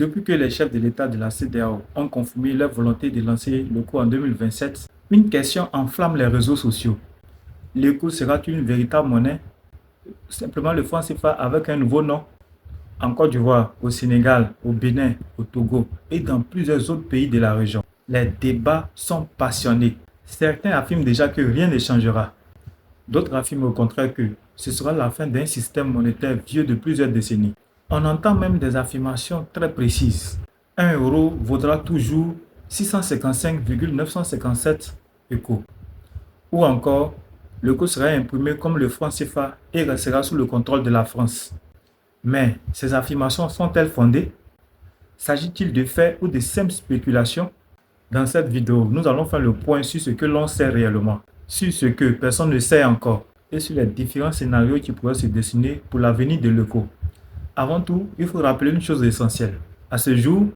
Depuis que les chefs de l'État de la CEDEAO ont confirmé leur volonté de lancer l'euro en 2027, une question enflamme les réseaux sociaux. L'euro sera-t-il une véritable monnaie? Simplement le franc CFA avec un nouveau nom? En Côte d'Ivoire, au Sénégal, au Bénin, au Togo et dans plusieurs autres pays de la région, les débats sont passionnés. Certains affirment déjà que rien ne changera. D'autres affirment au contraire que ce sera la fin d'un système monétaire vieux de plusieurs décennies. On entend même des affirmations très précises. Un euro vaudra toujours 655,957 échos. Ou encore, l'euro sera imprimé comme le franc CFA et restera sous le contrôle de la France. Mais ces affirmations sont-elles fondées? S'agit-il de faits ou de simples spéculations? Dans cette vidéo, nous allons faire le point sur ce que l'on sait réellement, sur ce que personne ne sait encore et sur les différents scénarios qui pourraient se dessiner pour l'avenir de l'euro. Avant tout, il faut rappeler une chose essentielle. À ce jour,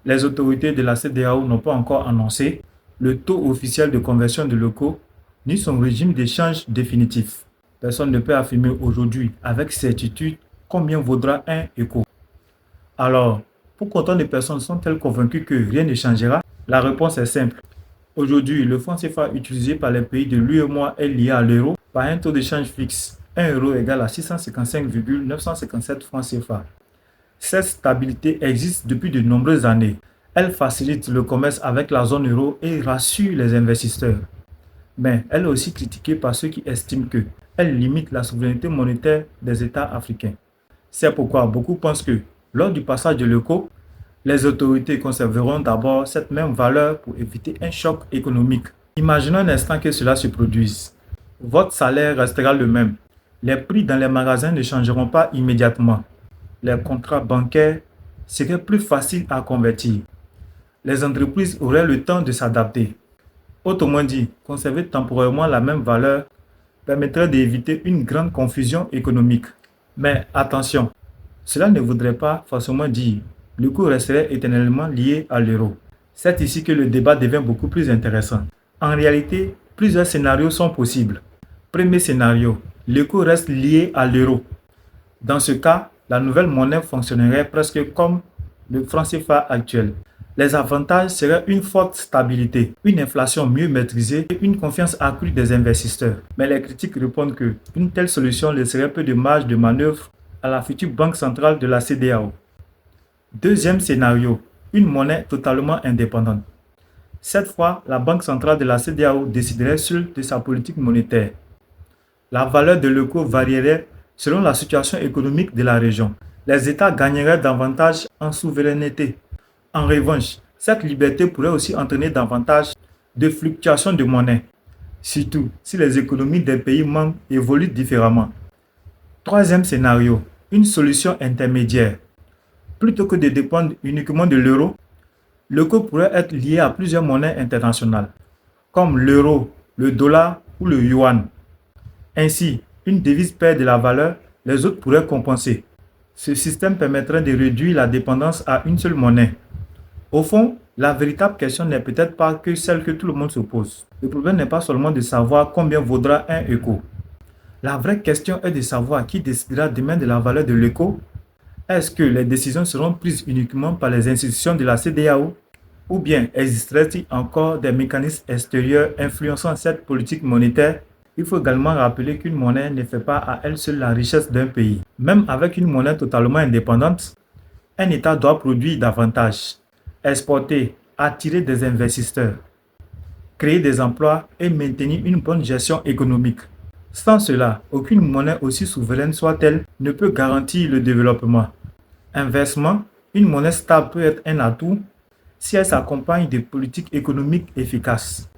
les autorités de la CEDEAO n'ont pas encore annoncé le taux officiel de conversion de l'euro ni son régime d'échange définitif. Personne ne peut affirmer aujourd'hui avec certitude combien vaudra un euro. Alors, pourquoi autant de personnes sont-elles convaincues que rien ne changera? La réponse est simple. Aujourd'hui, le franc CFA utilisé par les pays de l'UEMOA est lié à l'euro par un taux d'échange fixe. 1 euro égale à 655,957 francs CFA. Cette stabilité existe depuis de nombreuses années. Elle facilite le commerce avec la zone euro et rassure les investisseurs. Mais elle est aussi critiquée par ceux qui estiment qu'elle limite la souveraineté monétaire des États africains. C'est pourquoi beaucoup pensent que, lors du passage de l'euro, les autorités conserveront d'abord cette même valeur pour éviter un choc économique. Imaginons un instant que cela se produise. Votre salaire restera le même. Les prix dans les magasins ne changeront pas immédiatement. Les contrats bancaires seraient plus faciles à convertir. Les entreprises auraient le temps de s'adapter. Autrement dit, conserver temporairement la même valeur permettrait d'éviter une grande confusion économique. Mais attention, cela ne voudrait pas forcément dire que l'euro resterait éternellement lié à l'euro. C'est ici que le débat devient beaucoup plus intéressant. En réalité, plusieurs scénarios sont possibles. Premier scénario, l'euro reste lié à l'euro. Dans ce cas, la nouvelle monnaie fonctionnerait presque comme le franc CFA actuel. Les avantages seraient une forte stabilité, une inflation mieux maîtrisée et une confiance accrue des investisseurs. Mais les critiques répondent qu'une telle solution laisserait peu de marge de manœuvre à la future banque centrale de la CEDEAO. Deuxième scénario, une monnaie totalement indépendante. Cette fois, la banque centrale de la CEDEAO déciderait seule de sa politique monétaire. La valeur de l'euro varierait selon la situation économique de la région. Les États gagneraient davantage en souveraineté. En revanche, cette liberté pourrait aussi entraîner davantage de fluctuations de monnaie, surtout si les économies des pays membres évoluent différemment. Troisième scénario, une solution intermédiaire. Plutôt que de dépendre uniquement de l'euro pourrait être lié à plusieurs monnaies internationales, comme l'euro, le dollar ou le yuan. Ainsi, une devise perd de la valeur, les autres pourraient compenser. Ce système permettrait de réduire la dépendance à une seule monnaie. Au fond, la véritable question n'est peut-être pas que celle que tout le monde se pose. Le problème n'est pas seulement de savoir combien vaudra un euro. La vraie question est de savoir qui décidera demain de la valeur de l'euro. Est-ce que les décisions seront prises uniquement par les institutions de la CEDEAO? Ou bien existerait-il encore des mécanismes extérieurs influençant cette politique monétaire? Il faut également rappeler qu'une monnaie ne fait pas à elle seule la richesse d'un pays. Même avec une monnaie totalement indépendante, un État doit produire davantage, exporter, attirer des investisseurs, créer des emplois et maintenir une bonne gestion économique. Sans cela, aucune monnaie aussi souveraine soit-elle ne peut garantir le développement. Inversement, une monnaie stable peut être un atout si elle s'accompagne de politiques économiques efficaces.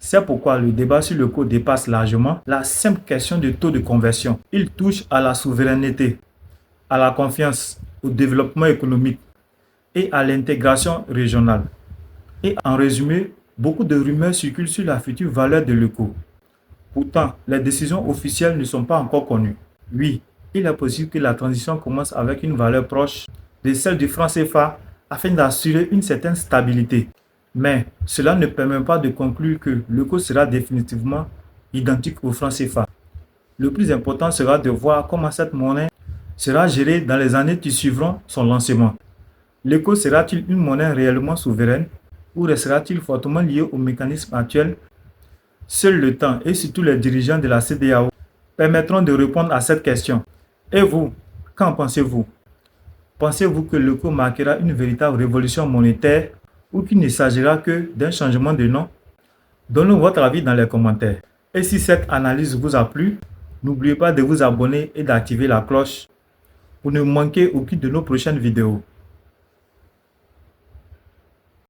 C'est pourquoi le débat sur l'euro dépasse largement la simple question de taux de conversion. Il touche à la souveraineté, à la confiance, au développement économique et à l'intégration régionale. Et en résumé, beaucoup de rumeurs circulent sur la future valeur de l'euro. Pourtant, les décisions officielles ne sont pas encore connues. Oui, il est possible que la transition commence avec une valeur proche de celle du franc CFA afin d'assurer une certaine stabilité. Mais cela ne permet pas de conclure que l'euro sera définitivement identique au franc CFA. Le plus important sera de voir comment cette monnaie sera gérée dans les années qui suivront son lancement. L'éco sera-t-il une monnaie réellement souveraine ou restera-t-il fortement lié au mécanisme actuel? Seul le temps et surtout les dirigeants de la CEDEAO permettront de répondre à cette question. Et vous, qu'en pensez-vous? Pensez-vous que l'éco marquera une véritable révolution monétaire ou qu'il ne s'agira que d'un changement de nom? Donnez votre avis dans les commentaires. Et si cette analyse vous a plu, n'oubliez pas de vous abonner et d'activer la cloche pour ne manquer aucune de nos prochaines vidéos.